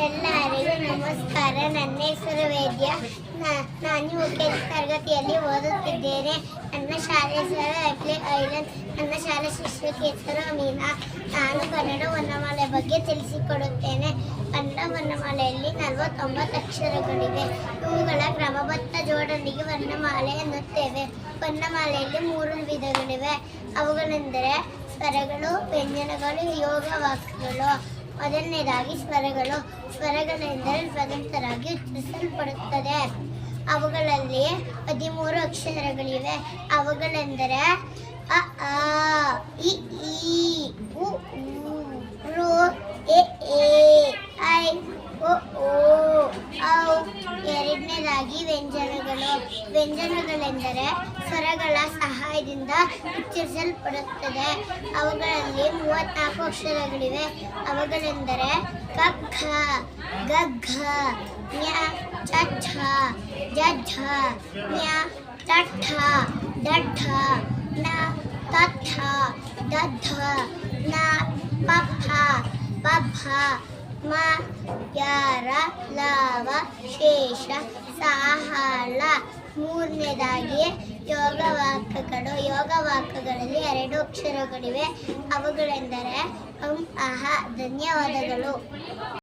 ಎಲ್ಲರಿಗೂ ನಮಸ್ಕಾರ. ನನ್ನ ಹೆಸರು ವೇದ್ಯ. ನಾನು UKG ತರಗತಿಯಲ್ಲಿ ಓದುತ್ತಿದ್ದೇನೆ. ನನ್ನ ಶಾಲೆ ಹೆಸರು ಐಪ್ಲೆ ಐಲ್ಯಾಂಡ್. ನನ್ನ ಶಾಲೆ ಶಿಕ್ಷಕಿ ಹೆಸರು ಮೀನಾ. ನಾನು ಕನ್ನಡ ವರ್ಣಮಾಲೆ ಬಗ್ಗೆ ತಿಳಿಸಿಕೊಡುತ್ತೇನೆ. ಕನ್ನಡ ವರ್ಣಮಾಲೆಯಲ್ಲಿ 49 ಅಕ್ಷರಗಳಿವೆ. ಇವುಗಳ ಕ್ರಮಬದ್ಧ ಜೋಡಣೆಗೆ ವರ್ಣಮಾಲೆ ಎನ್ನುತ್ತೇವೆ. ವರ್ಣಮಾಲೆಯಲ್ಲಿ 3 ವಿಧಗಳಿವೆ. ಅವುಗಳೆಂದರೆ ಸ್ವರಗಳು, ವ್ಯಂಜನಗಳು, ಯೋಗವಾಕ್ಯಗಳು. ಮೊದಲನೇದಾಗಿ ಸ್ವರಗಳು. ಸ್ವರಗಳೆಂದರೆ ಸ್ವತಂತ್ರವಾಗಿ ಉಚ್ಚರಿಸಲ್ಪಡುತ್ತದೆ. ಅವುಗಳಲ್ಲಿ 13 ಅಕ್ಷರಗಳಿವೆ. ಅವುಗಳೆಂದರೆ ಅ ಆ, ಇ ಈ, ಉ ಊ, ಋ, ಎ ಏ, ಐ ಒ ಓ, ಔ. ಎರಡನೇದಾಗಿ ವ್ಯಂಜನಗಳು. ವ್ಯಂಜನಗಳೆಂದರೆ ಸ್ವರಗಳ ಸಹಾಯದಿಂದ ಉಚ್ಚರಿಸಲ್ಪಡುತ್ತದೆ. ಅವುಗಳಲ್ಲಿ 34 ಅಕ್ಷರಗಳಿವೆ. ಅವುಗಳೆಂದರೆ ಕ ಖ, ಗ ಘ, ಞ ಚ ಛ, ಜ ಝ, ಞ ಟ ಠ, ಡ ಢ, ಣ ತ ಥ, ದ ಧ, ನ ಪ ಫ, ಪ ಫ, ಮ ಯ ರ ಲ ವ ಶೇಷ ಸ ಹ ಳ. ಮೂರನೇದಾಗಿ ಯೋಗವಾಕ್ಯಗಳು. ಯೋಗವಾಕ್ಯಗಳಲ್ಲಿ 2 ಅಕ್ಷರಗಳಿವೆ. ಅವುಗಳೆಂದರೆ ಅಂ ಅಹ. ಧನ್ಯವಾದಗಳು.